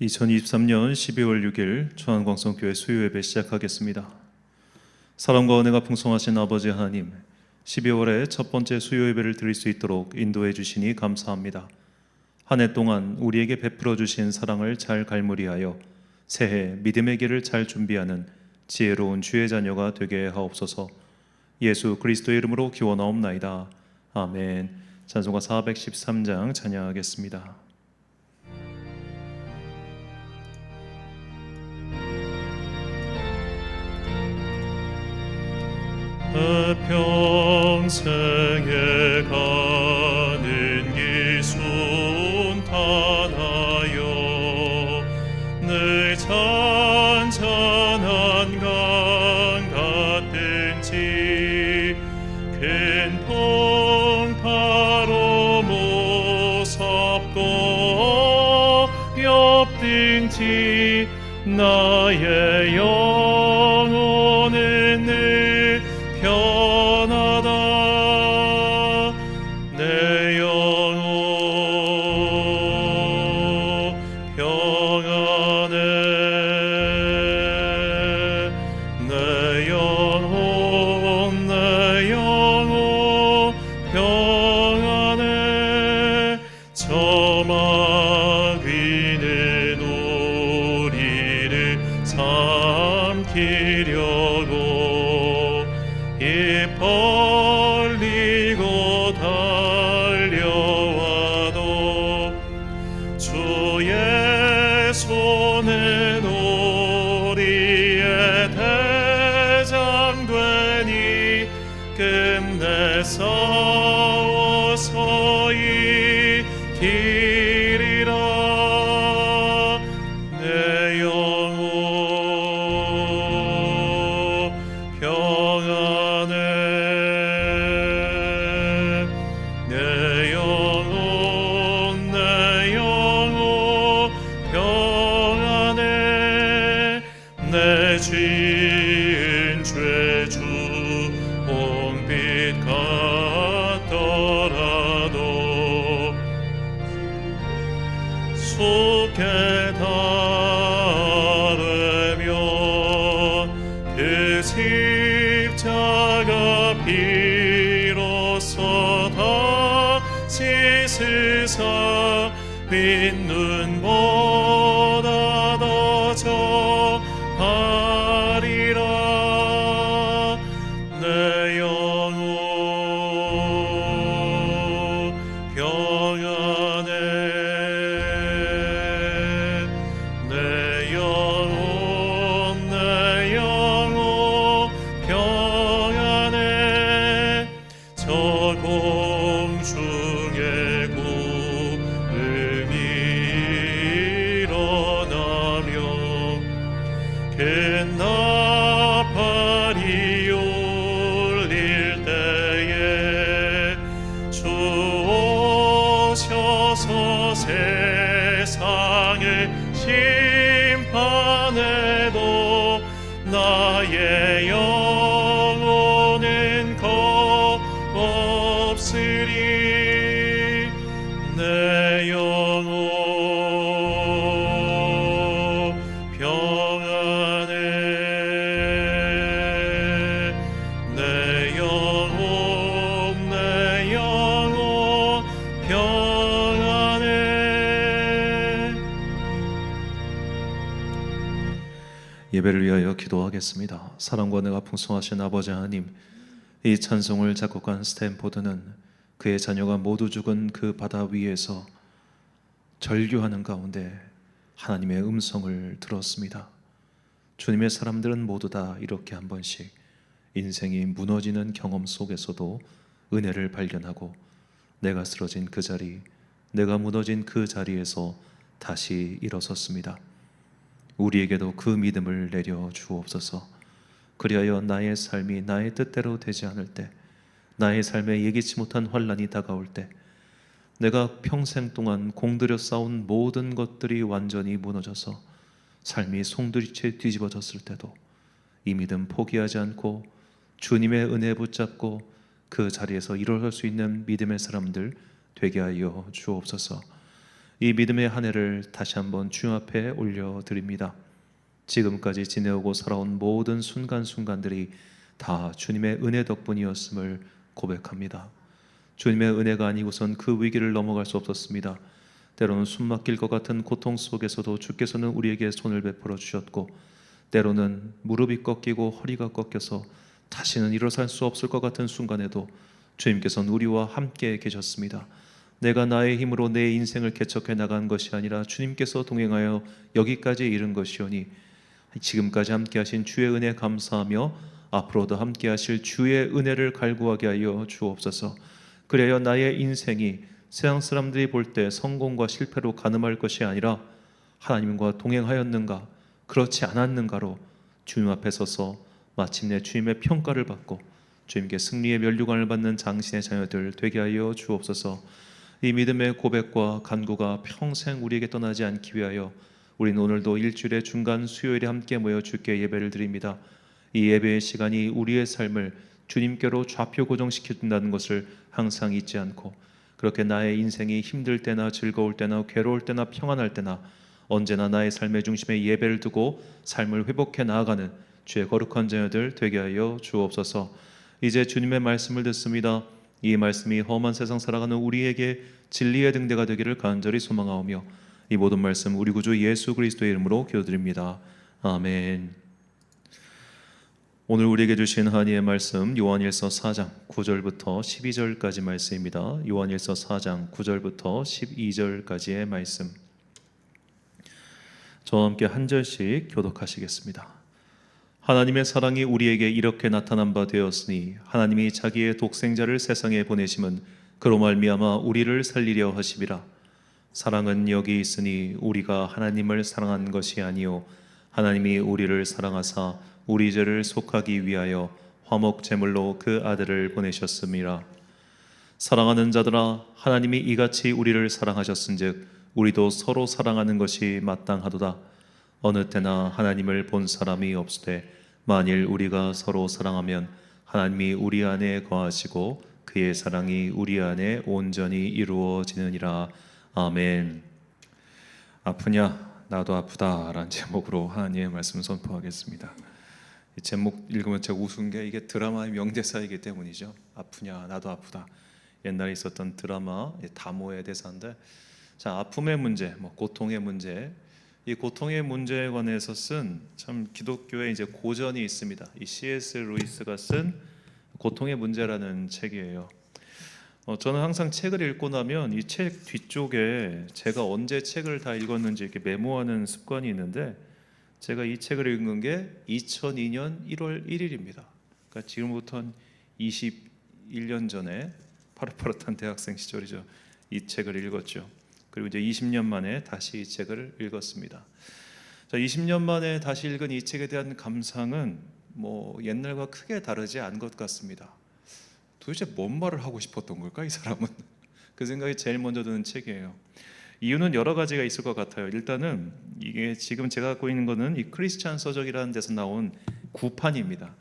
2023년 12월 6일 천안광성교회 수요예배 시작하겠습니다. 사랑과 은혜가 풍성하신 아버지 하나님, 12월에 첫 번째 수요예배를 드릴 수 있도록 인도해 주시니 감사합니다. 한 해 동안 우리에게 베풀어 주신 사랑을 잘 갈무리하여 새해 믿음의 길을 잘 준비하는 지혜로운 주의 자녀가 되게 하옵소서. 예수 그리스도의 이름으로 기원하옵나이다. 아멘. 찬송가 413장 찬양하겠습니다. 평생에 가는 길 순탄하여 늘 찬찬한 강 같든지 큰 풍파로 무섭고 렵든지 나의 영혼은 늘 편하다. 내 영혼 평안해. 내 영혼 평안해. 저막 위는 우리를 삼키려고 입 벌리고 달려와도 주의 손은 우리의 대장 되니 끝내 싸워서 이기리라. 내 영혼 평안해. 내 영혼 평안해. 내 지은 죄 주홍빛 같더라도 속에 다르면 그 십자가 비로소 다 씻으사 빈 눈보다 더 정하리라. 내 영혼 평안해. 내 영혼 평안해. 저 공중의 구름이 일어나며 큰 나팔이 울릴 때에 주 오셔서 세상을 심판해도 나의 영혼은 겁없으리. 내 영혼 평안해. 내 영혼 평안해. 예배를 위하여 기도하겠습니다. 사랑과 은혜가 풍성하신 아버지 하나님, 이 찬송을 작곡한 스탠포드는 그의 자녀가 모두 죽은 그 바다 위에서 절규하는 가운데 하나님의 음성을 들었습니다. 주님의 사람들은 모두 다 이렇게 한 번씩 인생이 무너지는 경험 속에서도 은혜를 발견하고 내가 쓰러진 그 자리, 내가 무너진 그 자리에서 다시 일어섰습니다. 우리에게도 그 믿음을 내려 주옵소서. 그리하여 나의 삶이 나의 뜻대로 되지 않을 때, 나의 삶에 예기치 못한 환난이 다가올 때, 내가 평생 동안 공들여 쌓은 모든 것들이 완전히 무너져서 삶이 송두리째 뒤집어졌을 때도 이 믿음 포기하지 않고 주님의 은혜 붙잡고 그 자리에서 일어설 수 있는 믿음의 사람들 되게 하여 주옵소서. 이 믿음의 한 해를 다시 한번 주님 앞에 올려드립니다. 지금까지 지내오고 살아온 모든 순간순간들이 다 주님의 은혜 덕분이었음을 고백합니다. 주님의 은혜가 아니고선 그 위기를 넘어갈 수 없었습니다. 때로는 숨막힐 것 같은 고통 속에서도 주께서는 우리에게 손을 베풀어 주셨고, 때로는 무릎이 꺾이고 허리가 꺾여서 다시는 일어설 수 없을 것 같은 순간에도 주님께서는 우리와 함께 계셨습니다. 내가 나의 힘으로 내 인생을 개척해 나간 것이 아니라 주님께서 동행하여 여기까지 이른 것이오니 지금까지 함께 하신 주의 은혜 감사하며 앞으로도 함께 하실 주의 은혜를 갈구하게 하여 주옵소서. 그래야 나의 인생이 세상 사람들이 볼 때 성공과 실패로 가늠할 것이 아니라 하나님과 동행하였는가 그렇지 않았는가로 주님 앞에 서서 마침내 주님의 평가를 받고 주님께 승리의 면류관을 받는 당신의 자녀들 되게 하여 주옵소서. 이 믿음의 고백과 간구가 평생 우리에게 떠나지 않기 위하여 우리는 오늘도 일주일의 중간 수요일에 함께 모여 주께 예배를 드립니다. 이 예배의 시간이 우리의 삶을 주님께로 좌표 고정시켜준다는 것을 항상 잊지 않고, 그렇게 나의 인생이 힘들 때나 즐거울 때나 괴로울 때나 평안할 때나 언제나 나의 삶의 중심에 예배를 두고 삶을 회복해 나아가는 주의 거룩한 자녀들 되게 하여 주옵소서. 이제 주님의 말씀을 듣습니다. 이 말씀이 험한 세상 살아가는 우리에게 진리의 등대가 되기를 간절히 소망하오며, 이 모든 말씀 우리 구주 예수 그리스도의 이름으로 기도드립니다. 아멘. 오늘 우리에게 주신 하나님의 말씀 요한일서 4장 9절부터 12절까지 말씀입니다. 요한일서 4장 9절부터 12절까지의 말씀, 저와 함께 한 절씩 교독하시겠습니다. 하나님의 사랑이 우리에게 이렇게 나타난 바 되었으니 하나님이 자기의 독생자를 세상에 보내심은 그로 말미암아 우리를 살리려 하심이라. 사랑은 여기 있으니 우리가 하나님을 사랑한 것이 아니요 하나님이 우리를 사랑하사 우리 죄를 속하기 위하여 화목 제물로 그 아들을 보내셨음이라. 사랑하는 자들아, 하나님이 이같이 우리를 사랑하셨은즉 우리도 서로 사랑하는 것이 마땅하도다. 어느 때나 하나님을 본 사람이 없으되 만일 우리가 서로 사랑하면 하나님이 우리 안에 거하시고 그의 사랑이 우리 안에 온전히 이루어지느니라. 아멘. 아프냐? 나도 아프다 라는 제목으로 하나님의 말씀 선포하겠습니다. 이 제목 읽으면 제가 웃은 게 이게 드라마의 명대사이기 때문이죠. 아프냐? 나도 아프다. 옛날에 있었던 드라마 다모의 대사인데, 자, 아픔의 문제, 고통의 문제, 이 고통의 문제에 관해서 쓴 참 기독교의 이제 고전이 있습니다. 이 C.S. 루이스가 쓴 고통의 문제라는 책이에요. 저는 항상 책을 읽고 나면 이 책 뒤쪽에 제가 언제 책을 다 읽었는지 이렇게 메모하는 습관이 있는데, 제가 이 책을 읽은 게 2002년 1월 1일입니다. 그러니까 지금부터 한 21년 전에 파릇파릇한 대학생 시절이죠. 이 책을 읽었죠. 그리고 이제 20년 만에 다시 이 책을 읽었습니다. 자, 20년 만에 다시 읽은 이 책에 대한 감상은 옛날과 크게 다르지 않은 것 같습니다. 도대체 뭔 말을 하고 싶었던 걸까, 이 사람은? 그 생각이 제일 먼저 드는 책이에요. 이유는 여러 가지가 있을 것 같아요. 일단은 이게 지금 제가 갖고 있는 거는 이 크리스찬 서적이라는 데서 나온 구판입니다.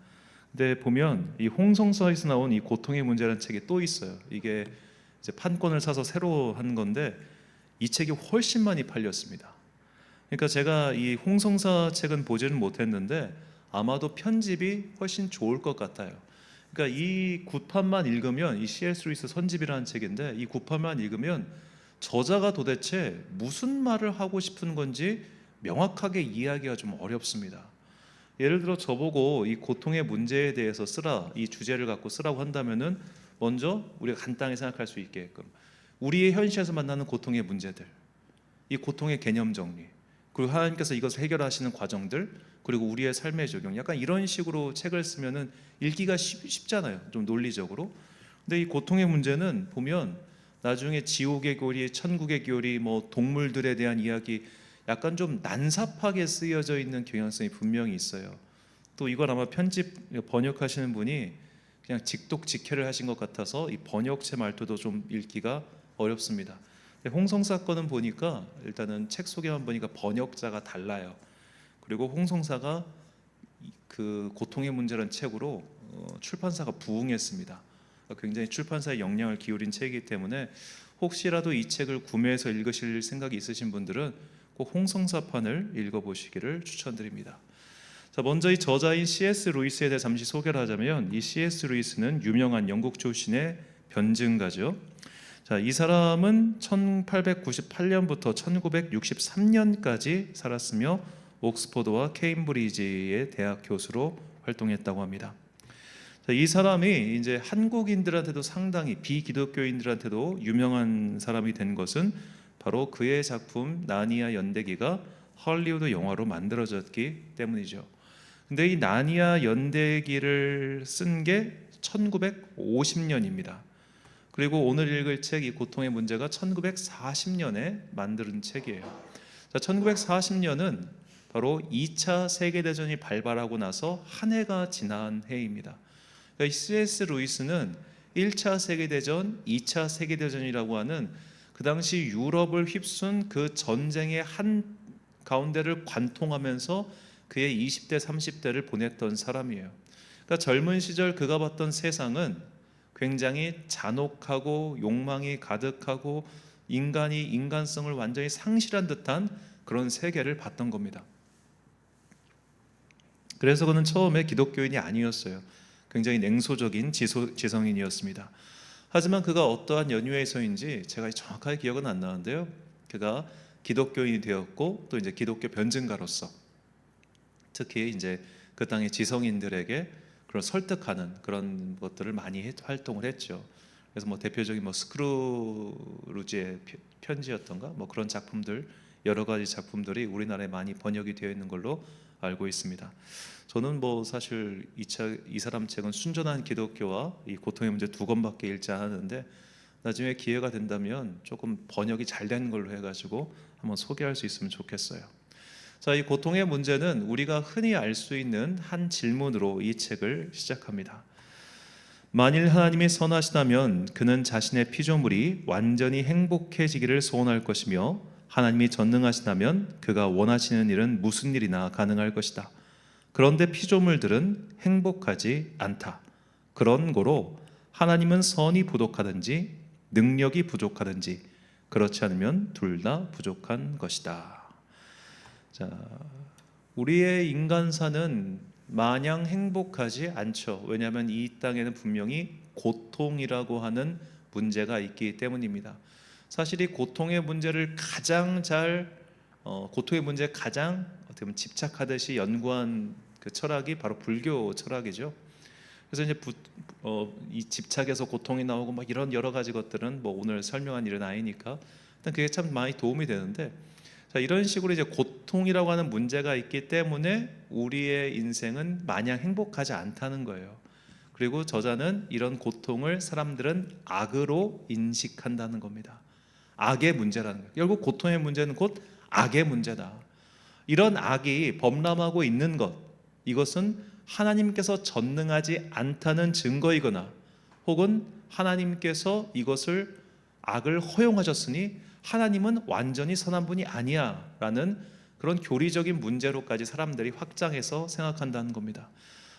근데 보면 이 홍성서에서 나온 이 고통의 문제라는 책이 또 있어요. 이게 이제 판권을 사서 새로 한 건데 이 책이 훨씬 많이 팔렸습니다. 그러니까 제가 이 홍성사 책은 보지는 못했는데 아마도 편집이 훨씬 좋을 것 같아요. 그러니까 이 구판만 읽으면, 이 C.S. 루이스 선집이라는 책인데 이 구판만 읽으면 저자가 도대체 무슨 말을 하고 싶은 건지 명확하게 이해하기가 좀 어렵습니다. 예를 들어 저보고 이 고통의 문제에 대해서 쓰라, 이 주제를 갖고 쓰라고 한다면은 먼저 우리가 간단히 생각할 수 있게끔 우리의 현실에서 만나는 고통의 문제들, 이 고통의 개념 정리, 그리고 하나님께서 이것을 해결하시는 과정들, 그리고 우리의 삶의 적용, 약간 이런 식으로 책을 쓰면은 읽기가 쉽잖아요, 좀 논리적으로. 근데 이 고통의 문제는 보면 나중에 지옥의 교리, 천국의 교리, 동물들에 대한 이야기, 약간 좀 난삽하게 쓰여져 있는 경향성이 분명히 있어요. 또 이걸 아마 번역하시는 분이 그냥 직독직해를 하신 것 같아서 이 번역체 말투도 좀 읽기가 어렵습니다. 홍성사 거는 보니까 일단은 책 소개만 보니까 번역자가 달라요. 그리고 홍성사가 그 고통의 문제라는 책으로 출판사가 부응했습니다. 굉장히 출판사에 영향을 기울인 책이기 때문에 혹시라도 이 책을 구매해서 읽으실 생각이 있으신 분들은 꼭 홍성사판을 읽어보시기를 추천드립니다. 자, 먼저 이 저자인 C.S. 루이스에 대해 잠시 소개를 하자면, 이 C.S. 루이스는 유명한 영국 출신의 변증가죠. 자, 이 사람은 1898년부터 1963년까지 살았으며 옥스퍼드와 케임브리지의 대학 교수로 활동했다고 합니다. 자, 이 사람이 이제 한국인들한테도 상당히, 비기독교인들한테도 유명한 사람이 된 것은 바로 그의 작품 나니아 연대기가 헐리우드 영화로 만들어졌기 때문이죠. 근데 이 나니아 연대기를 쓴 게 1950년입니다. 그리고 오늘 읽을 책 이 고통의 문제가 1940년에 만든 책이에요. 자, 1940년은 바로 2차 세계대전이 발발하고 나서 한 해가 지난 해입니다. 그러니까 C.S. 루이스는 1차 세계대전, 2차 세계대전이라고 하는 그 당시 유럽을 휩쓴 그 전쟁의 한 가운데를 관통하면서 그의 20대, 30대를 보냈던 사람이에요. 그러니까 젊은 시절 그가 봤던 세상은 굉장히 잔혹하고 욕망이 가득하고 인간이 인간성을 완전히 상실한 듯한 그런 세계를 봤던 겁니다. 그래서 그는 처음에 기독교인이 아니었어요. 굉장히 냉소적인 지성인이었습니다. 하지만 그가 어떠한 연유에서인지 제가 정확하게 기억은 안 나는데요, 그가 기독교인이 되었고 또 이제 기독교 변증가로서 특히 이제 그 땅의 지성인들에게 그런 설득하는 그런 것들을 많이 활동을 했죠. 그래서 뭐 대표적인 뭐 스크루지의 편지였던가 뭐 그런 작품들, 여러 가지 작품들이 우리나라에 많이 번역이 되어 있는 걸로 알고 있습니다. 저는 뭐 사실 이 사람 책은 순전한 기독교와 이 고통의 문제 두 권밖에 읽지 않았는데, 나중에 기회가 된다면 조금 번역이 잘 된 걸로 해가지고 한번 소개할 수 있으면 좋겠어요. 자, 이 고통의 문제는 우리가 흔히 알 수 있는 한 질문으로 이 책을 시작합니다. 만일 하나님이 선하시다면 그는 자신의 피조물이 완전히 행복해지기를 소원할 것이며, 하나님이 전능하시다면 그가 원하시는 일은 무슨 일이나 가능할 것이다. 그런데 피조물들은 행복하지 않다. 그런 고로 하나님은 선이 부족하든지 능력이 부족하든지 그렇지 않으면 둘 다 부족한 것이다. 자, 우리의 인간사는 마냥 행복하지 않죠. 왜냐하면 이 땅에는 분명히 고통이라고 하는 문제가 있기 때문입니다. 사실 이 고통의 문제를 고통의 문제에 가장 어떻게 보면 집착하듯이 연구한 그 철학이 바로 불교 철학이죠. 그래서 이제 이 집착에서 고통이 나오고 막 이런 여러 가지 것들은 뭐 오늘 설명한 일은 아니니까 일단 그게 참 많이 도움이 되는데, 자, 이런 식으로 이제 고통이라고 하는 문제가 있기 때문에 우리의 인생은 마냥 행복하지 않다는 거예요. 그리고 저자는 이런 고통을 사람들은 악으로 인식한다는 겁니다. 악의 문제라는 거예요. 결국 고통의 문제는 곧 악의 문제다. 이런 악이 범람하고 있는 것, 이것은 하나님께서 전능하지 않다는 증거이거나 혹은 하나님께서 이것을 악을 허용하셨으니 하나님은 완전히 선한 분이 아니야 라는 그런 교리적인 문제로까지 사람들이 확장해서 생각한다는 겁니다.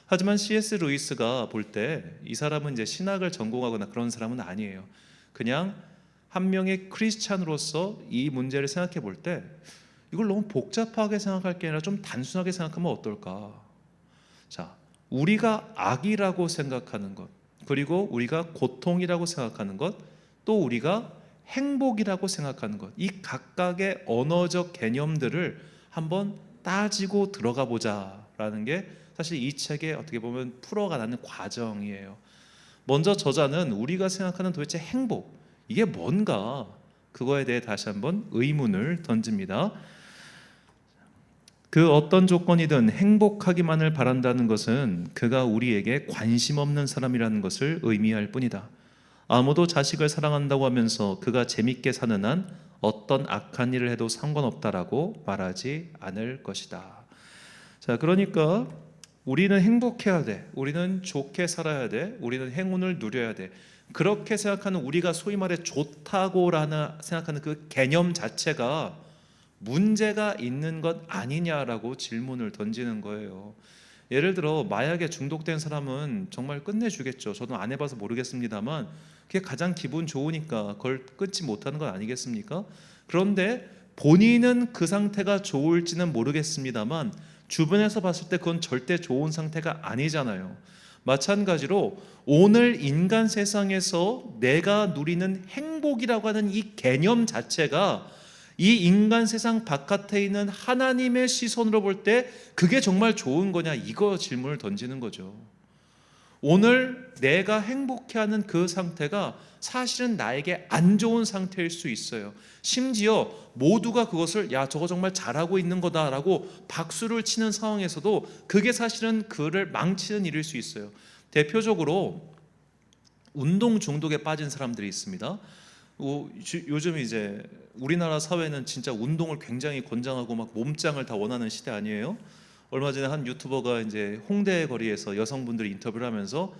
하지만 C.S. 루이스가 볼 때 이 사람은 이제 신학을 전공하거나 그런 사람은 아니에요. 그냥 한 명의 크리스찬으로서 이 문제를 생각해 볼 때 이걸 너무 복잡하게 생각할 게 아니라 좀 단순하게 생각하면 어떨까? 자, 우리가 악이라고 생각하는 것, 그리고 우리가 고통이라고 생각하는 것, 또 우리가 행복이라고 생각하는 것, 이 각각의 언어적 개념들을 한번 따지고 들어가 보자라는 게 사실 이 책에 어떻게 보면 풀어가는 과정이에요. 먼저 저자는 우리가 생각하는 도대체 행복, 이게 뭔가, 그거에 대해 다시 한번 의문을 던집니다. 그 어떤 조건이든 행복하기만을 바란다는 것은 그가 우리에게 관심 없는 사람이라는 것을 의미할 뿐이다. 아무도 자식을 사랑한다고 하면서 그가 재밌게 사는 한 어떤 악한 일을 해도 상관없다라고 말하지 않을 것이다. 자, 그러니까 우리는 행복해야 돼, 우리는 좋게 살아야 돼, 우리는 행운을 누려야 돼, 그렇게 생각하는 우리가 소위 말해 좋다고라는 생각하는 그 개념 자체가 문제가 있는 것 아니냐라고 질문을 던지는 거예요. 예를 들어 마약에 중독된 사람은 정말 끝내주겠죠. 저도 안 해봐서 모르겠습니다만 그게 가장 기분 좋으니까 그걸 끊지 못하는 건 아니겠습니까? 그런데 본인은 그 상태가 좋을지는 모르겠습니다만 주변에서 봤을 때 그건 절대 좋은 상태가 아니잖아요. 마찬가지로 오늘 인간 세상에서 내가 누리는 행복이라고 하는 이 개념 자체가 이 인간 세상 바깥에 있는 하나님의 시선으로 볼 때 그게 정말 좋은 거냐, 이거 질문을 던지는 거죠. 오늘 내가 행복해하는 그 상태가 사실은 나에게 안 좋은 상태일 수 있어요. 심지어 모두가 그것을 야 저거 정말 잘하고 있는 거다라고 박수를 치는 상황에서도 그게 사실은 그를 망치는 일일 수 있어요. 대표적으로 운동 중독에 빠진 사람들이 있습니다. 요즘 이제 우리나라 사회는 진짜 운동을 굉장히 권장하고 막 몸짱을 다 원하는 시대 아니에요? 얼마 전에 한 유튜버가 이제 홍대 거리에서 여성분들이 인터뷰를 하면서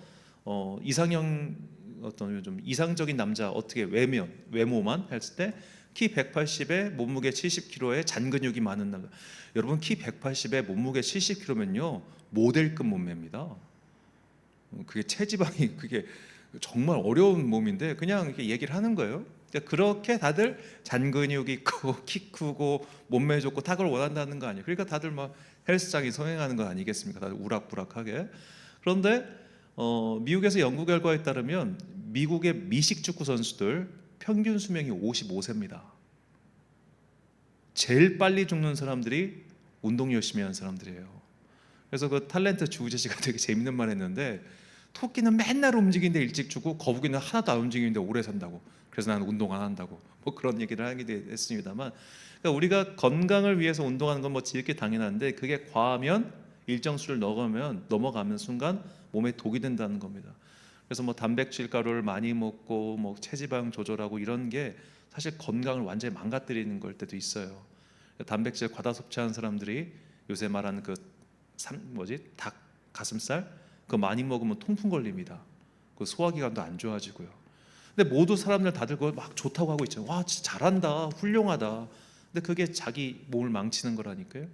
이상형 어떤 좀 이상적인 남자 어떻게 외모만 했을 때 키 180에 몸무게 70kg에 잔근육이 많은 남자. 여러분 키 180에 몸무게 70kg면요 모델급 몸매입니다. 그게 체지방이 그게 정말 어려운 몸인데 그냥 이렇게 얘기를 하는 거예요. 그러니까 그렇게 다들 잔근육 있고 키 크고 몸매 좋고 탁을 원한다는 거 아니에요. 그러니까 다들 막 헬스장에 성행하는 거 아니겠습니까? 다들 우락부락하게. 그런데 미국에서 연구 결과에 따르면 미국의 미식 축구 선수들 평균 수명이 55세입니다. 제일 빨리 죽는 사람들이 운동 열심히 하는 사람들이에요. 그래서 그 탤런트 주우재 씨가 되게 재밌는 말 했는데 토끼는 맨날 움직이는데 일찍 죽고 거북이는 하나도 안 움직이는데 오래 산다고. 그래서 나는 운동 안 한다고. 뭐 그런 얘기를 하게 됐습니다만, 그러니까 우리가 건강을 위해서 운동하는 건 뭐 지극히 당연한데 그게 과하면 일정 수를 넘어가면 순간 몸에 독이 된다는 겁니다. 그래서 뭐 단백질 가루를 많이 먹고 뭐 체지방 조절하고 이런 게 사실 건강을 완전히 망가뜨리는 걸 때도 있어요. 단백질 과다 섭취하는 사람들이 요새 말하는 그 닭 가슴살 그거 많이 먹으면 통풍 걸립니다. 그 소화기관도 안 좋아지고요. 근데 모두 사람들 다들 그거 막 좋다고 하고 있죠. 와, 진짜 잘한다, 훌륭하다. 근데 그게 자기 몸을 망치는 거라니까요.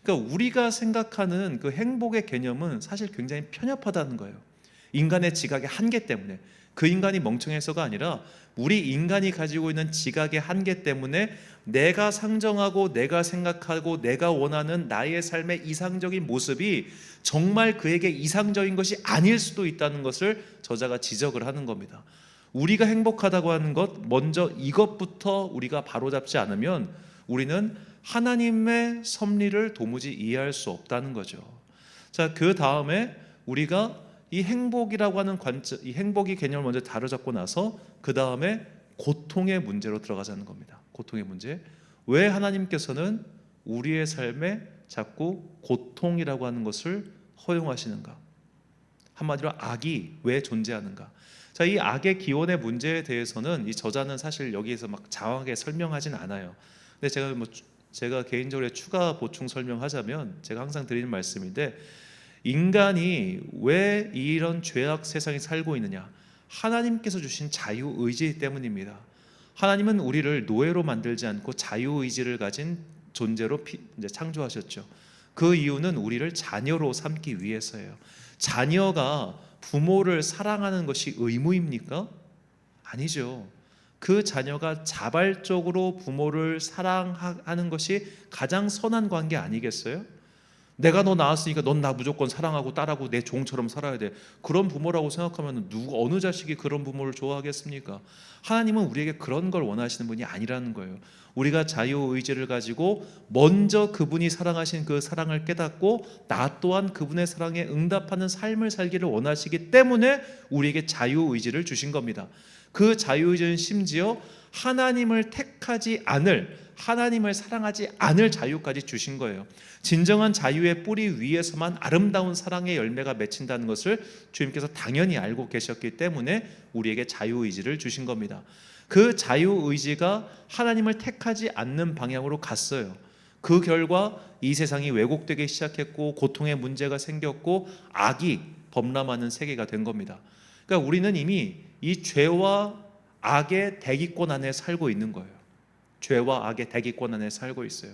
그러니까 우리가 생각하는 그 행복의 개념은 사실 굉장히 편협하다는 거예요. 인간의 지각의 한계 때문에. 그 인간이 멍청해서가 아니라 우리 인간이 가지고 있는 지각의 한계 때문에 내가 상정하고 내가 생각하고 내가 원하는 나의 삶의 이상적인 모습이 정말 그에게 이상적인 것이 아닐 수도 있다는 것을 저자가 지적을 하는 겁니다. 우리가 행복하다고 하는 것, 먼저 이것부터 우리가 바로잡지 않으면 우리는 하나님의 섭리를 도무지 이해할 수 없다는 거죠. 자, 그 다음에 우리가 이 행복이라고 하는 관점, 이 행복의 개념을 먼저 다뤄잡고 나서 그 다음에 고통의 문제로 들어가자는 겁니다. 고통의 문제. 왜 하나님께서는 우리의 삶에 자꾸 고통이라고 하는 것을 허용하시는가? 한마디로 악이 왜 존재하는가? 자, 이 악의 기원의 문제에 대해서는 이 저자는 사실 여기에서 막 장황하게 설명하진 않아요. 근데 제가 개인적으로 추가 보충 설명하자면 제가 항상 드리는 말씀인데 인간이 왜 이런 죄악 세상에 살고 있느냐? 하나님께서 주신 자유의지 때문입니다. 하나님은 우리를 노예로 만들지 않고 자유의지를 가진 존재로 이제 창조하셨죠. 그 이유는 우리를 자녀로 삼기 위해서예요. 자녀가 부모를 사랑하는 것이 의무입니까? 아니죠. 그 자녀가 자발적으로 부모를 사랑하는 것이 가장 선한 관계 아니겠어요? 내가 너 낳았으니까 넌 나 무조건 사랑하고 딸하고 내 종처럼 살아야 돼. 그런 부모라고 생각하면 어느 자식이 그런 부모를 좋아하겠습니까? 하나님은 우리에게 그런 걸 원하시는 분이 아니라는 거예요. 우리가 자유의지를 가지고 먼저 그분이 사랑하신 그 사랑을 깨닫고 나 또한 그분의 사랑에 응답하는 삶을 살기를 원하시기 때문에 우리에게 자유의지를 주신 겁니다. 그 자유의지는 심지어 하나님을 택하지 않을, 하나님을 사랑하지 않을 자유까지 주신 거예요. 진정한 자유의 뿌리 위에서만 아름다운 사랑의 열매가 맺힌다는 것을 주님께서 당연히 알고 계셨기 때문에 우리에게 자유의지를 주신 겁니다. 그 자유의지가 하나님을 택하지 않는 방향으로 갔어요. 그 결과 이 세상이 왜곡되기 시작했고 고통의 문제가 생겼고 악이 범람하는 세계가 된 겁니다. 그러니까 우리는 이미 이 죄와 악의 대기권 안에 살고 있는 거예요. 죄와 악의 대기권 안에 살고 있어요.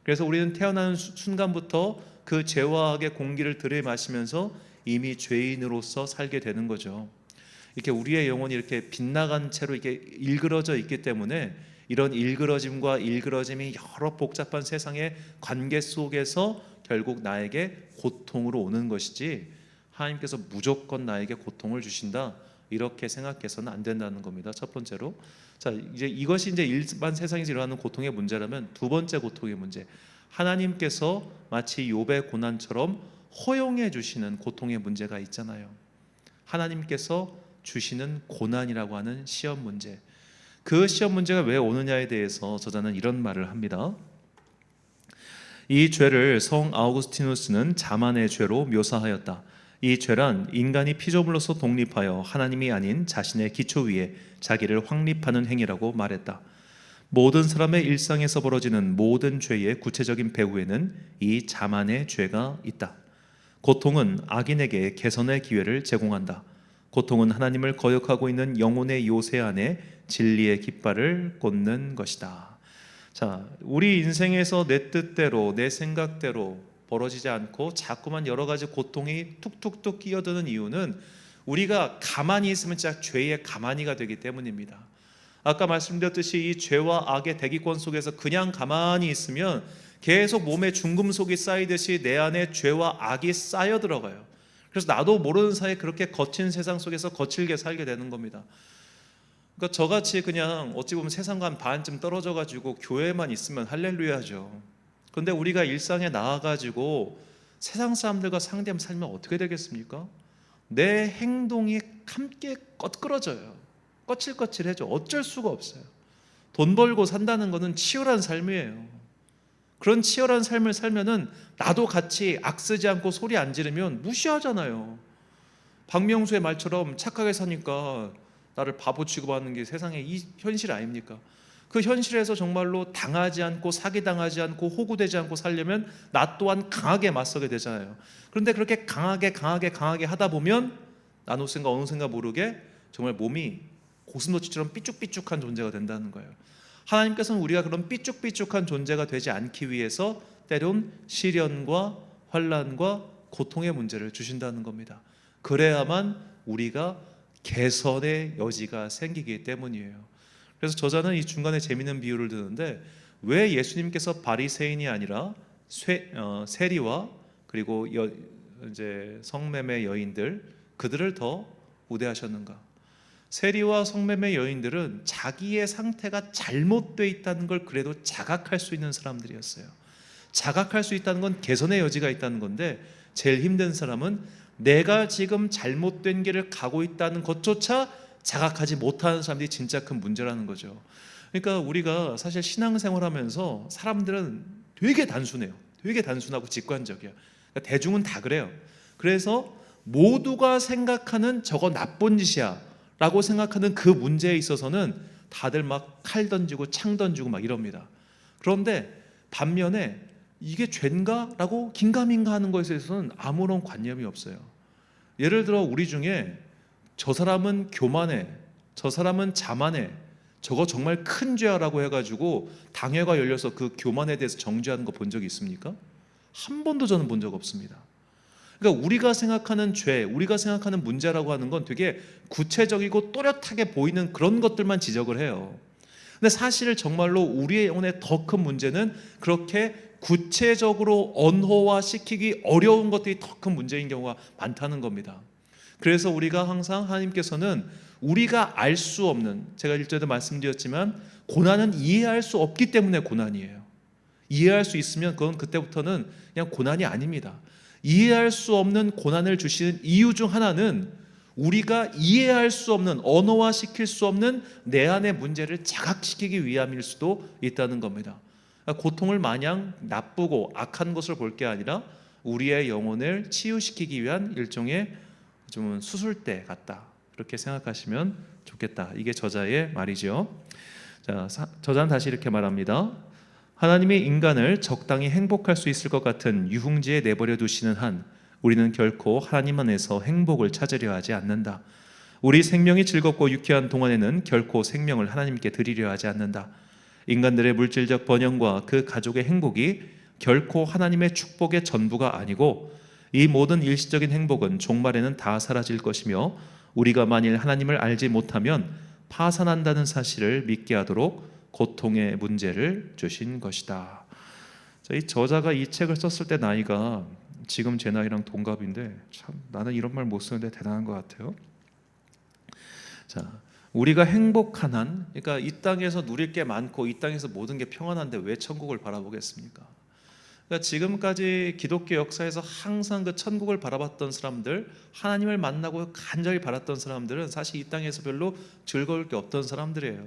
그래서 우리는 태어나는 순간부터 그 죄와 악의 공기를 들이마시면서 이미 죄인으로서 살게 되는 거죠. 이렇게 우리의 영혼이 이렇게 빗나간 채로 이렇게 일그러져 있기 때문에 이런 일그러짐과 일그러짐이 여러 복잡한 세상의 관계 속에서 결국 나에게 고통으로 오는 것이지, 하나님께서 무조건 나에게 고통을 주신다 이렇게 생각해서는 안 된다는 겁니다. 첫 번째로. 자, 이제 이것이 이제 일반 세상에서 일어나는 고통의 문제라면, 두 번째 고통의 문제, 하나님께서 마치 욥의 고난처럼 허용해 주시는 고통의 문제가 있잖아요. 하나님께서 주시는 고난이라고 하는 시험 문제, 그 시험 문제가 왜 오느냐에 대해서 저자는 이런 말을 합니다. 이 죄를 성 아우구스티누스는 자만의 죄로 묘사하였다. 이 죄란 인간이 피조물로서 독립하여 하나님이 아닌 자신의 기초 위에 자기를 확립하는 행위라고 말했다. 모든 사람의 일상에서 벌어지는 모든 죄의 구체적인 배후에는 이 자만의 죄가 있다. 고통은 악인에게 개선의 기회를 제공한다. 고통은 하나님을 거역하고 있는 영혼의 요새 안에 진리의 깃발을 꽂는 것이다. 자, 우리 인생에서 내 뜻대로, 내 생각대로 벌어지지 않고 자꾸만 여러 가지 고통이 툭툭툭 끼어드는 이유는 우리가 가만히 있으면 진짜 죄의 가만히가 되기 때문입니다. 아까 말씀드렸듯이 이 죄와 악의 대기권 속에서 그냥 가만히 있으면 계속 몸에 중금속이 쌓이듯이 내 안에 죄와 악이 쌓여 들어가요. 그래서 나도 모르는 사이에 그렇게 거친 세상 속에서 거칠게 살게 되는 겁니다. 그러니까 저같이 그냥 어찌 보면 세상과 한 반쯤 떨어져 가지고 교회만 있으면 할렐루야죠. 그런데 우리가 일상에 나와가지고 세상 사람들과 상대하면 살면 어떻게 되겠습니까? 내 행동이 함께 꺼끌어져요. 거칠거칠해져. 어쩔 수가 없어요. 돈 벌고 산다는 것은 치열한 삶이에요. 그런 치열한 삶을 살면은 나도 같이 악쓰지 않고 소리 안 지르면 무시하잖아요. 박명수의 말처럼 착하게 사니까 나를 바보 취급하는 게 세상의 이 현실 아닙니까? 그 현실에서 정말로 당하지 않고 사기당하지 않고 호구되지 않고 살려면 나 또한 강하게 맞서게 되잖아요. 그런데 그렇게 강하게 하다 보면 나노생가 어느샌가 모르게 정말 몸이 고슴도치처럼 삐쭉삐쭉한 존재가 된다는 거예요. 하나님께서는 우리가 그런 삐쭉삐쭉한 존재가 되지 않기 위해서 때론 시련과 환난과 고통의 문제를 주신다는 겁니다. 그래야만 우리가 개선의 여지가 생기기 때문이에요. 그래서 저자는 이 중간에 재미있는 비유를 드는데, 왜 예수님께서 바리새인이 아니라 세리와 그리고 이제 성매매 여인들, 그들을 더 우대하셨는가? 세리와 성매매 여인들은 자기의 상태가 잘못되어 있다는 걸 그래도 자각할 수 있는 사람들이었어요. 자각할 수 있다는 건 개선의 여지가 있다는 건데, 제일 힘든 사람은 내가 지금 잘못된 길을 가고 있다는 것조차 자각하지 못하는 사람들이 진짜 큰 문제라는 거죠. 그러니까 우리가 사실 신앙생활하면서 사람들은 되게 단순해요. 되게 단순하고 직관적이야. 그러니까 대중은 다 그래요. 그래서 모두가 생각하는 저거 나쁜 짓이야 라고 생각하는 그 문제에 있어서는 다들 막 칼 던지고 창 던지고 막 이럽니다. 그런데 반면에 이게 죄인가? 라고 긴가민가 하는 것에 대해서는 아무런 관념이 없어요. 예를 들어 우리 중에 저 사람은 교만해, 저 사람은 자만해, 저거 정말 큰 죄야 라고 해가지고 당회가 열려서 그 교만에 대해서 정죄하는 거 본 적이 있습니까? 한 번도 저는 본 적 없습니다. 그러니까 우리가 생각하는 죄, 우리가 생각하는 문제라고 하는 건 되게 구체적이고 또렷하게 보이는 그런 것들만 지적을 해요. 근데 사실 정말로 우리의 영혼의 더 큰 문제는 그렇게 구체적으로 언어화 시키기 어려운 것들이 더 큰 문제인 경우가 많다는 겁니다. 그래서 우리가 항상 하나님께서는 우리가 알 수 없는, 제가 일전에도 말씀드렸지만 고난은 이해할 수 없기 때문에 고난이에요. 이해할 수 있으면 그건 그때부터는 그냥 고난이 아닙니다. 이해할 수 없는 고난을 주시는 이유 중 하나는 우리가 이해할 수 없는, 언어화시킬 수 없는 내 안의 문제를 자각시키기 위함일 수도 있다는 겁니다. 고통을 마냥 나쁘고 악한 것을 볼 게 아니라 우리의 영혼을 치유시키기 위한 일종의 좀 수술대 같다, 그렇게 생각하시면 좋겠다. 이게 저자의 말이죠. 자, 저자는 다시 이렇게 말합니다. 하나님이 인간을 적당히 행복할 수 있을 것 같은 유흥지에 내버려 두시는 한 우리는 결코 하나님 안에서 행복을 찾으려 하지 않는다. 우리 생명이 즐겁고 유쾌한 동안에는 결코 생명을 하나님께 드리려 하지 않는다. 인간들의 물질적 번영과 그 가족의 행복이 결코 하나님의 축복의 전부가 아니고 이 모든 일시적인 행복은 종말에는 다 사라질 것이며 우리가 만일 하나님을 알지 못하면 파산한다는 사실을 믿게 하도록 고통의 문제를 주신 것이다. 이 저자가 이 책을 썼을 때 나이가 지금 제 나이랑 동갑인데 참 나는 이런 말 못 쓰는데 대단한 것 같아요. 자, 우리가 행복한 한, 그러니까 이 땅에서 누릴 게 많고 이 땅에서 모든 게 평안한데 왜 천국을 바라보겠습니까? 그러니까 지금까지 기독교 역사에서 항상 그 천국을 바라봤던 사람들, 하나님을 만나고 간절히 바랐던 사람들은 사실 이 땅에서 별로 즐거울 게 없던 사람들이에요.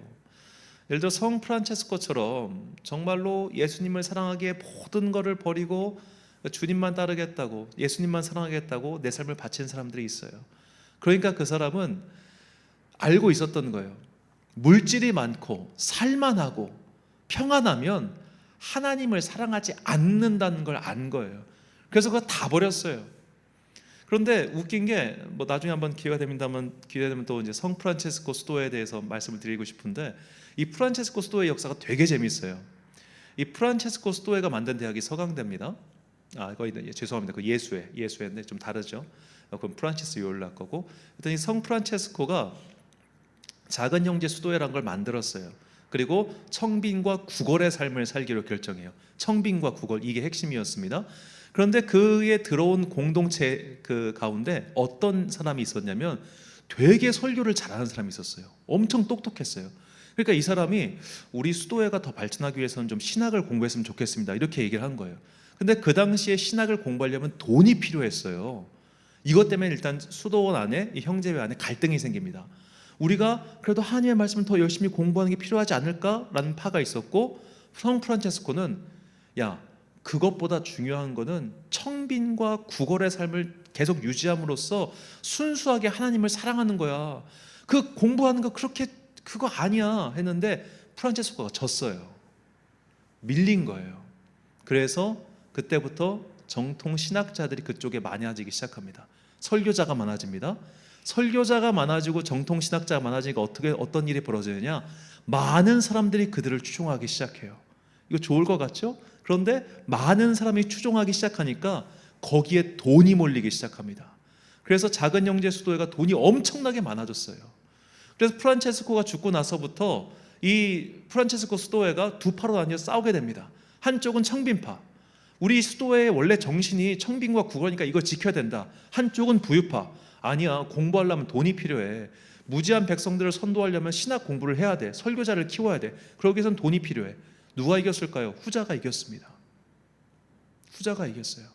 예를 들어 성 프란체스코처럼 정말로 예수님을 사랑하기에 모든 것을 버리고 주님만 따르겠다고, 예수님만 사랑하겠다고 내 삶을 바친 사람들이 있어요. 그러니까 그 사람은 알고 있었던 거예요. 물질이 많고 살만하고 평안하면 하나님을 사랑하지 않는다는 걸 안 거예요. 그래서 그거 다 버렸어요. 그런데 웃긴 게 뭐 나중에 한번 기회가 되면 또 이제 성 프란체스코 수도에 대해서 말씀을 드리고 싶은데, 이 프란체스코 수도의 역사가 되게 재밌어요. 이 프란체스코 수도회가 만든 대학이 서강대입니다. 죄송합니다. 그 예수회인데 좀 다르죠. 그럼 프란치스 요엘라 거고. 일단 이 성 프란체스코가 작은 형제 수도회라는 걸 만들었어요. 그리고 청빈과 구걸의 삶을 살기로 결정해요. 청빈과 구걸, 이게 핵심이었습니다. 그런데 그에 들어온 공동체 그 가운데 어떤 사람이 있었냐면 되게 설교를 잘하는 사람이 있었어요. 엄청 똑똑했어요. 그러니까 이 사람이 우리 수도회가 더 발전하기 위해서는 좀 신학을 공부했으면 좋겠습니다, 이렇게 얘기를 한 거예요. 근데 그 당시에 신학을 공부하려면 돈이 필요했어요. 이것 때문에 일단 수도원 안에, 이 형제회 안에 갈등이 생깁니다. 우리가 그래도 하나님의 말씀을 더 열심히 공부하는 게 필요하지 않을까라는 파가 있었고, 성 프란체스코는 야, 그것보다 중요한 거는 청빈과 구걸의 삶을 계속 유지함으로써 순수하게 하나님을 사랑하는 거야. 그 공부하는 거 그렇게 그거 아니야 했는데 프란체스코가 졌어요. 밀린 거예요. 그래서 그때부터 정통 신학자들이 그쪽에 많아지기 시작합니다. 설교자가 많아집니다. 설교자가 많아지고 정통 신학자가 많아지니까 어떤 일이 벌어지느냐, 많은 사람들이 그들을 추종하기 시작해요. 이거 좋을 것 같죠? 그런데 많은 사람이 추종하기 시작하니까 거기에 돈이 몰리기 시작합니다. 그래서 작은 형제 수도회가 돈이 엄청나게 많아졌어요. 그래서 프란체스코가 죽고 나서부터 이 프란체스코 수도회가 두 파로 나뉘어 싸우게 됩니다. 한쪽은 청빈파, 우리 수도회의 원래 정신이 청빈과 구걸이니까 이거 지켜야 된다. 한쪽은 부유파, 아니야, 공부하려면 돈이 필요해. 무지한 백성들을 선도하려면 신학 공부를 해야 돼. 설교자를 키워야 돼. 그러기 위해선 돈이 필요해. 누가 이겼을까요? 후자가 이겼습니다. 후자가 이겼어요.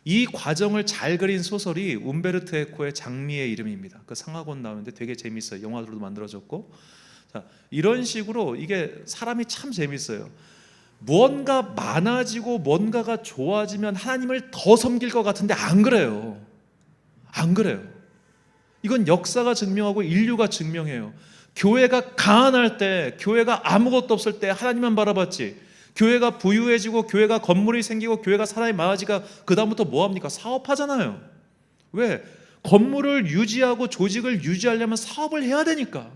이 과정을 잘 그린 소설이 움베르토 에코의 장미의 이름입니다. 그 상하권 나오는데 되게 재밌어요. 영화로도 만들어졌고. 자, 이런 식으로 이게 사람이 참 재밌어요. 무언가 많아지고 뭔가가 좋아지면 하나님을 더 섬길 것 같은데 안 그래요. 안 그래요. 이건 역사가 증명하고 인류가 증명해요. 교회가 가난할 때, 교회가 아무것도 없을 때 하나님만 바라봤지, 교회가 부유해지고 교회가 건물이 생기고 교회가 사람이 많아지니까 그 다음부터 뭐합니까? 사업하잖아요. 왜? 건물을 유지하고 조직을 유지하려면 사업을 해야 되니까.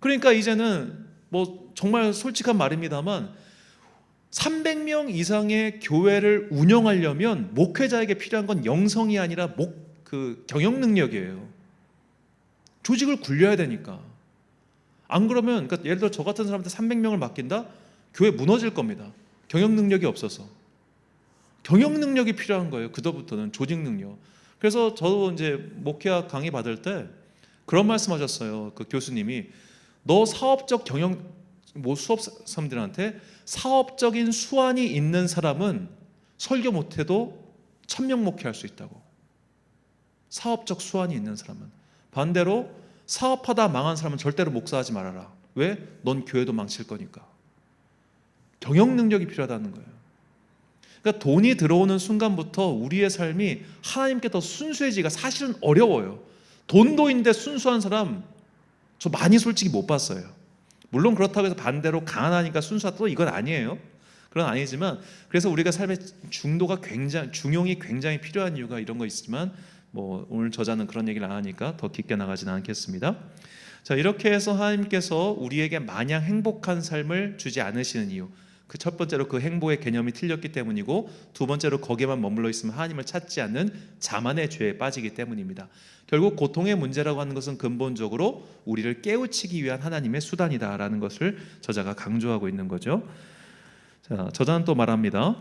그러니까 이제는 뭐 정말 솔직한 말입니다만 300명 이상의 교회를 운영하려면 목회자에게 필요한 건 영성이 아니라 경영 능력이에요. 조직을 굴려야 되니까. 안 그러면, 그러니까 예를 들어 저 같은 사람한테 300명을 맡긴다? 교회 무너질 겁니다. 경영 능력이 없어서. 경영 능력이 필요한 거예요. 그다음부터는 조직 능력. 그래서 저도 이제 목회학 강의 받을 때 그런 말씀하셨어요. 그 교수님이, 너 사업적 경영, 수업 사람들한테 사업적인 수완이 있는 사람은 설교 못해도 1000명 목회할 수 있다고. 사업적 수완이 있는 사람은. 반대로 사업하다 망한 사람은 절대로 목사하지 말아라. 왜? 넌 교회도 망칠 거니까. 경영 능력이 필요하다는 거예요. 그러니까 돈이 들어오는 순간부터 우리의 삶이 하나님께 더 순수해지기가 사실은 어려워요. 돈도 있는데 순수한 사람 저 많이 솔직히 못 봤어요. 물론 그렇다고 해서 반대로 가난하니까 순수하다, 이건 아니에요. 그건 아니지만, 그래서 우리가 삶의 중용이 굉장히 필요한 이유가 이런 거 있지만, 뭐 오늘 저자는 그런 얘기를 안 하니까 더 깊게 나가지는 않겠습니다. 자, 이렇게 해서 하나님께서 우리에게 마냥 행복한 삶을 주지 않으시는 이유, 그 첫 번째로 그 행복의 개념이 틀렸기 때문이고, 두 번째로 거기에만 머물러 있으면 하나님을 찾지 않는 자만의 죄에 빠지기 때문입니다. 결국 고통의 문제라고 하는 것은 근본적으로 우리를 깨우치기 위한 하나님의 수단이다라는 것을 저자가 강조하고 있는 거죠. 자, 저자는 또 말합니다.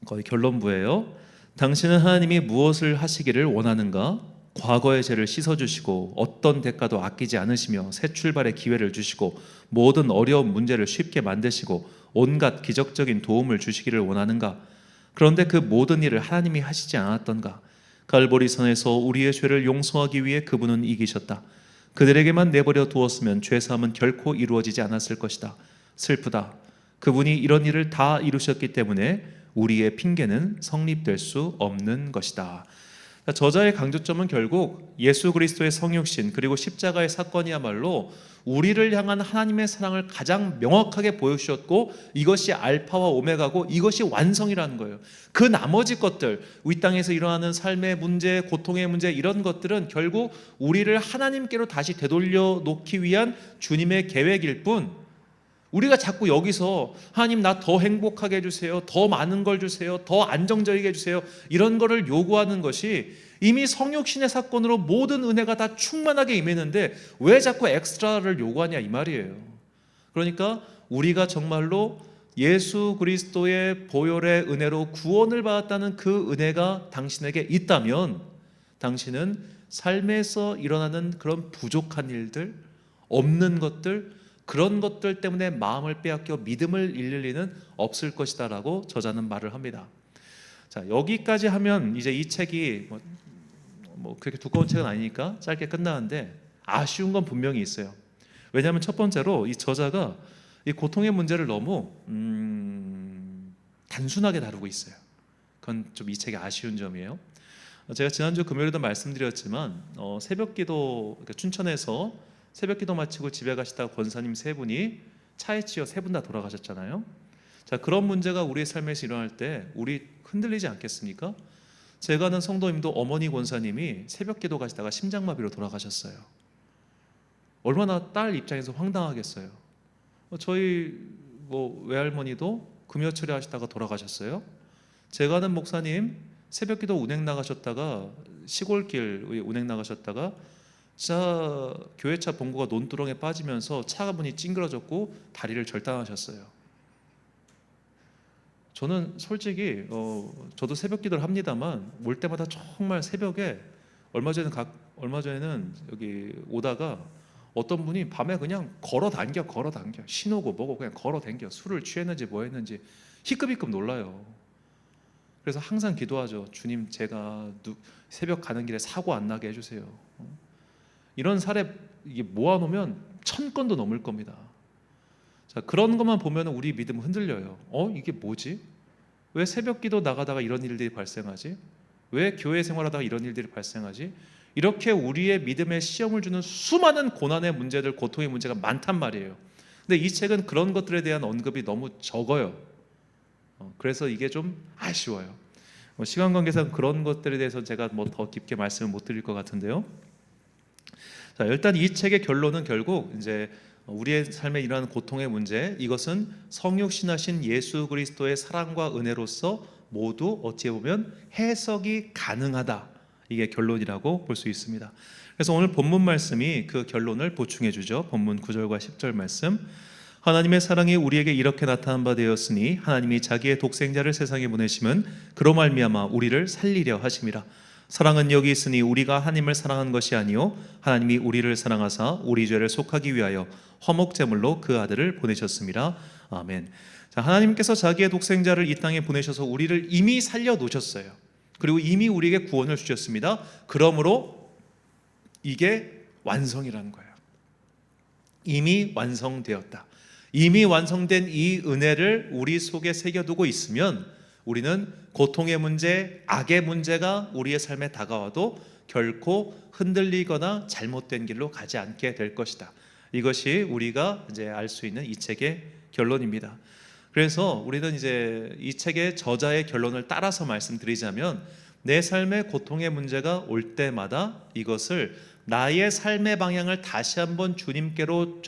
거의 결론부예요. 당신은 하나님이 무엇을 하시기를 원하는가? 과거의 죄를 씻어주시고 어떤 대가도 아끼지 않으시며 새 출발의 기회를 주시고 모든 어려운 문제를 쉽게 만드시고 온갖 기적적인 도움을 주시기를 원하는가? 그런데 그 모든 일을 하나님이 하시지 않았던가? 갈보리선에서 우리의 죄를 용서하기 위해 그분은 이기셨다. 그들에게만 내버려 두었으면 죄사함은 결코 이루어지지 않았을 것이다. 슬프다. 그분이 이런 일을 다 이루셨기 때문에 우리의 핑계는 성립될 수 없는 것이다. 저자의 강조점은 결국 예수 그리스도의 성육신 그리고 십자가의 사건이야말로 우리를 향한 하나님의 사랑을 가장 명확하게 보여주셨고, 이것이 알파와 오메가고 이것이 완성이라는 거예요. 그 나머지 것들, 이 땅에서 일어나는 삶의 문제, 고통의 문제, 이런 것들은 결국 우리를 하나님께로 다시 되돌려 놓기 위한 주님의 계획일 뿐, 우리가 자꾸 여기서 하나님 나 더 행복하게 해주세요, 더 많은 걸 주세요, 더 안정적이게 해주세요, 이런 거를 요구하는 것이 이미 성육신의 사건으로 모든 은혜가 다 충만하게 임했는데 왜 자꾸 엑스트라를 요구하냐 이 말이에요. 그러니까 우리가 정말로 예수 그리스도의 보혈의 은혜로 구원을 받았다는 그 은혜가 당신에게 있다면, 당신은 삶에서 일어나는 그런 부족한 일들, 없는 것들, 그런 것들 때문에 마음을 빼앗겨 믿음을 잃을 리는 없을 것이다 라고 저자는 말을 합니다. 자, 여기까지 하면 이제 이 책이 뭐 그렇게 두꺼운 책은 아니니까 짧게 끝나는데, 아쉬운 건 분명히 있어요. 왜냐하면 첫 번째로 이 저자가 이 고통의 문제를 너무 단순하게 다루고 있어요. 그건 좀 이 책의 아쉬운 점이에요. 제가 지난주 금요일에도 말씀드렸지만 새벽기도, 그러니까 춘천에서 새벽기도 마치고 집에 가시다가 권사님 세 분이 차에 치여 세 분 다 돌아가셨잖아요. 자, 그런 문제가 우리의 삶에서 일어날 때 우리 흔들리지 않겠습니까? 제가 아는 성도님도 어머니 권사님이 새벽기도 가시다가 심장마비로 돌아가셨어요. 얼마나 딸 입장에서 황당하겠어요. 저희 외할머니도 금요철에 하시다가 돌아가셨어요. 제가 아는 목사님 새벽기도 운행 나가셨다가 시골길 운행 나가셨다가 자 교회차 봉고가 논두렁에 빠지면서 차가 문이 찡그러졌고 다리를 절단하셨어요. 저는 솔직히 저도 새벽 기도를 합니다만 올 때마다 정말 새벽에 얼마 전에는 여기 오다가 어떤 분이 밤에 그냥 걸어 당겨 신호고 뭐고 그냥 걸어 당겨, 술을 취했는지 뭐 했는지 희급희급 놀라요. 그래서 항상 기도하죠. 주님, 제가 새벽 가는 길에 사고 안 나게 해주세요. 이런 사례 이게 모아놓으면 1000건도 넘을 겁니다. 자, 그런 것만 보면 우리 믿음은 흔들려요. 이게 뭐지? 왜 새벽기도 나가다가 이런 일들이 발생하지? 왜 교회 생활하다가 이런 일들이 발생하지? 이렇게 우리의 믿음에 시험을 주는 수많은 고난의 문제들, 고통의 문제가 많단 말이에요. 근데 이 책은 그런 것들에 대한 언급이 너무 적어요. 그래서 이게 좀 아쉬워요. 시간 관계상 그런 것들에 대해서 제가 더 깊게 말씀을 못 드릴 것 같은데요. 자, 일단 이 책의 결론은 결국 이제 우리의 삶에 일어나는 고통의 문제, 이것은 성육신하신 예수 그리스도의 사랑과 은혜로서 모두 어찌 보면 해석이 가능하다. 이게 결론이라고 볼 수 있습니다. 그래서 오늘 본문 말씀이 그 결론을 보충해 주죠. 본문 9절과 10절 말씀. 하나님의 사랑이 우리에게 이렇게 나타난 바 되었으니 하나님이 자기의 독생자를 세상에 보내심은 그로 말미암아 우리를 살리려 하심이라. 사랑은 여기 있으니 우리가 하나님을 사랑한 것이 아니요 하나님이 우리를 사랑하사 우리 죄를 속하기 위하여 화목제물로 그 아들을 보내셨습니다. 아멘. 자, 하나님께서 자기의 독생자를 이 땅에 보내셔서 우리를 이미 살려 놓으셨어요. 그리고 이미 우리에게 구원을 주셨습니다. 그러므로 이게 완성이라는 거예요. 이미 완성되었다. 이미 완성된 이 은혜를 우리 속에 새겨두고 있으면 우리는 고통의 문제, 악의 문제가 우리의 삶에 다가와도 결코 흔들리거나 잘못된 길로 가지 않게 될 것이다. 이것이 우리가 이제 알 수 있는 이 책의 결론입니다. 그래서 우리는 이제 이 책의 저자의 결론을 따라서 말씀드리자면, 내 삶에 고통의 문제가 올 때마다 이것을 나의 삶의 방향을 다시 한번 주님께로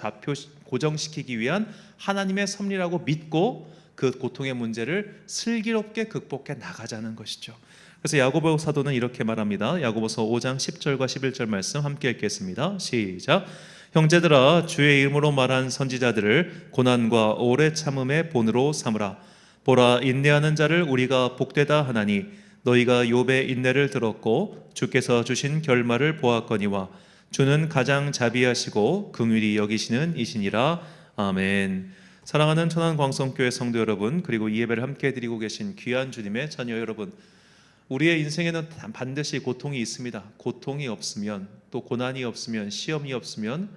고정시키기 위한 하나님의 섭리라고 믿고 그 고통의 문제를 슬기롭게 극복해 나가자는 것이죠. 그래서 야고보 사도는 이렇게 말합니다. 야고보서 5장 10절과 11절 말씀 함께 읽겠습니다. 시작. 형제들아, 주의 이름으로 말한 선지자들을 고난과 오래 참음의 본으로 삼으라. 보라, 인내하는 자를 우리가 복되다 하나니 너희가 욥의 인내를 들었고 주께서 주신 결말을 보았거니와 주는 가장 자비하시고 긍휼히 여기시는 이시니라. 아멘. 사랑하는 천안광성교회 성도 여러분, 그리고 이 예배를 함께 드리고 계신 귀한 주님의 자녀 여러분, 우리의 인생에는 반드시 고통이 있습니다. 고통이 없으면, 또 고난이 없으면, 시험이 없으면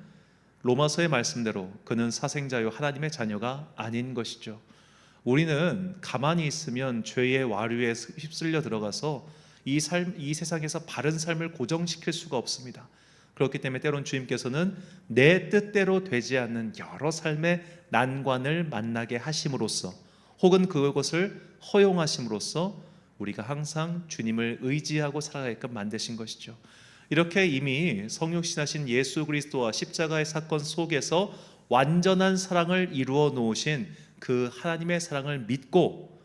로마서의 말씀대로 그는 사생자요 하나님의 자녀가 아닌 것이죠. 우리는 가만히 있으면 죄의 와류에 휩쓸려 들어가서 이 세상에서 바른 삶을 고정시킬 수가 없습니다. 그렇기 때문에 때론 주님께서는 내 뜻대로 되지 않는 여러 삶의 난관을 만나게 하심으로써, 혹은 그것을 허용하심으로써 우리가 항상 주님을 의지하고 살아가게끔 만드신 것이죠. 이렇게 이미 성육신하신 예수 그리스도와 십자가의 사건 속에서 완전한 사랑을 이루어 놓으신 그 하나님의 사랑을 믿고,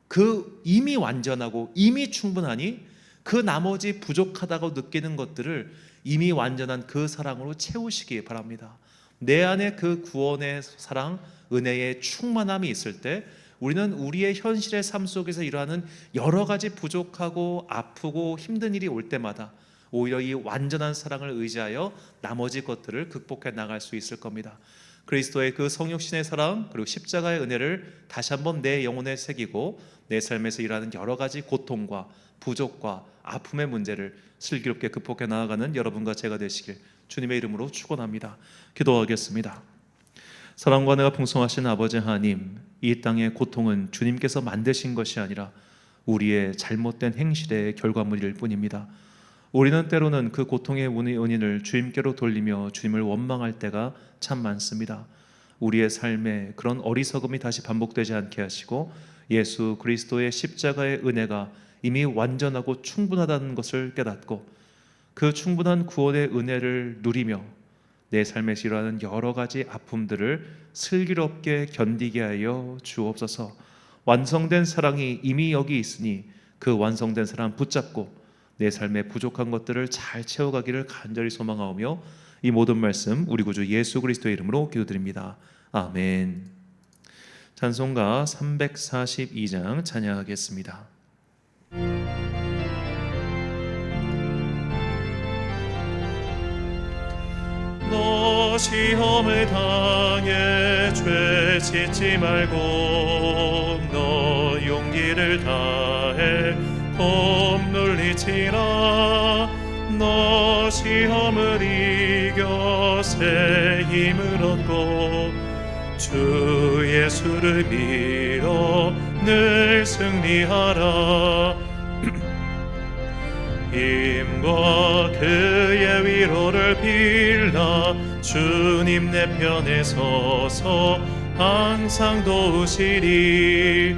그 이미 완전하고 이미 충분하니 그 나머지 부족하다고 느끼는 것들을 이미 완전한 그 사랑으로 채우시기 바랍니다. 내 안에 그 구원의 사랑, 은혜의 충만함이 있을 때 우리는 우리의 현실의 삶 속에서 일어나는 여러 가지 부족하고 아프고 힘든 일이 올 때마다 오히려 이 완전한 사랑을 의지하여 나머지 것들을 극복해 나갈 수 있을 겁니다. 그리스도의 그 성육신의 사랑, 그리고 십자가의 은혜를 다시 한번 내 영혼에 새기고 내 삶에서 일어나는 여러 가지 고통과 부족과 아픔의 문제를 슬기롭게 극복해 나아가는 여러분과 제가 되시길 주님의 이름으로 축원합니다. 기도하겠습니다. 사랑과 은혜가 풍성하신 아버지 하나님, 이 땅의 고통은 주님께서 만드신 것이 아니라 우리의 잘못된 행실의 결과물일 뿐입니다. 우리는 때로는 그 고통의 원인을 주님께로 돌리며 주님을 원망할 때가 참 많습니다. 우리의 삶에 그런 어리석음이 다시 반복되지 않게 하시고 예수 그리스도의 십자가의 은혜가 이미 완전하고 충분하다는 것을 깨닫고 그 충분한 구원의 은혜를 누리며 내 삶에서 일어나는 여러 가지 아픔들을 슬기롭게 견디게 하여 주옵소서. 완성된 사랑이 이미 여기 있으니 그 완성된 사랑 붙잡고 내 삶의 부족한 것들을 잘 채워가기를 간절히 소망하오며 이 모든 말씀 우리 구주 예수 그리스도의 이름으로 기도드립니다. 아멘. 찬송가 342장 찬양하겠습니다. 너 시험을 당해 죄 짓지 말고 너 용기를 다해 폼 눌리치라. 너 시험을 이겨 새 힘을 얻고 주 예수를 믿어 늘 승리하라. 힘과 그의 위로를 빌라. 주님 내 편에 서서 항상 도우시리.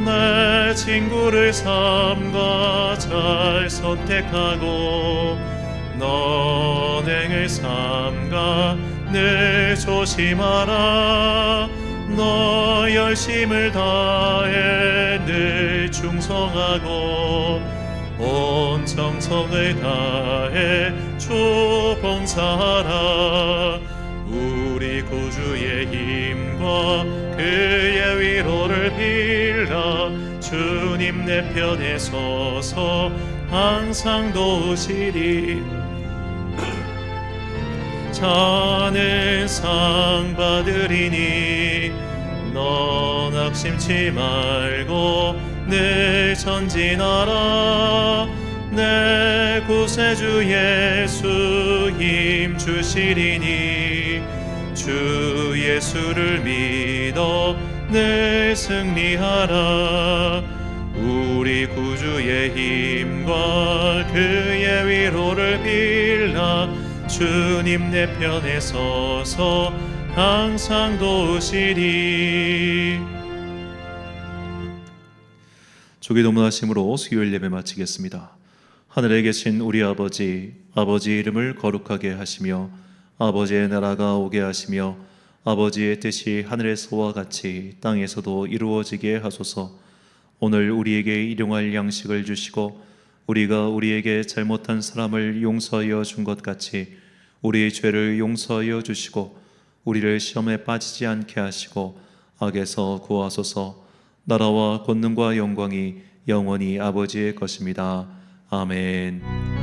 내 친구를 삼가 잘 선택하고 너행을 삼가 늘 조심하라. 너 열심을 다해 늘 충성하고 온 정성을 다해 주 봉사하라. 우리 구주의 힘과 그의 위로를 빌라. 주님 내 편에 서서 항상 도우시리. 자는 상 받으리니 너 낙심치 말고 늘 전진하라. 내 구세주 예수 힘 주시리니 주 예수를 믿어 늘 승리하라. 우리 구주의 힘과 그의 위로를 빌라. 주님 내 편에 서서 항상 도우시리. 주기 도문하심으로 수요일 예배 마치겠습니다. 하늘에 계신 우리 아버지, 아버지의 이름을 거룩하게 하시며 아버지의 나라가 오게 하시며 아버지의 뜻이 하늘에서와 같이 땅에서도 이루어지게 하소서. 오늘 우리에게 일용할 양식을 주시고 우리가 우리에게 잘못한 사람을 용서하여 준 것 같이 우리의 죄를 용서하여 주시고 우리를 시험에 빠지지 않게 하시고 악에서 구하소서. 나라와 권능과 영광이 영원히 아버지의 것입니다. 아멘.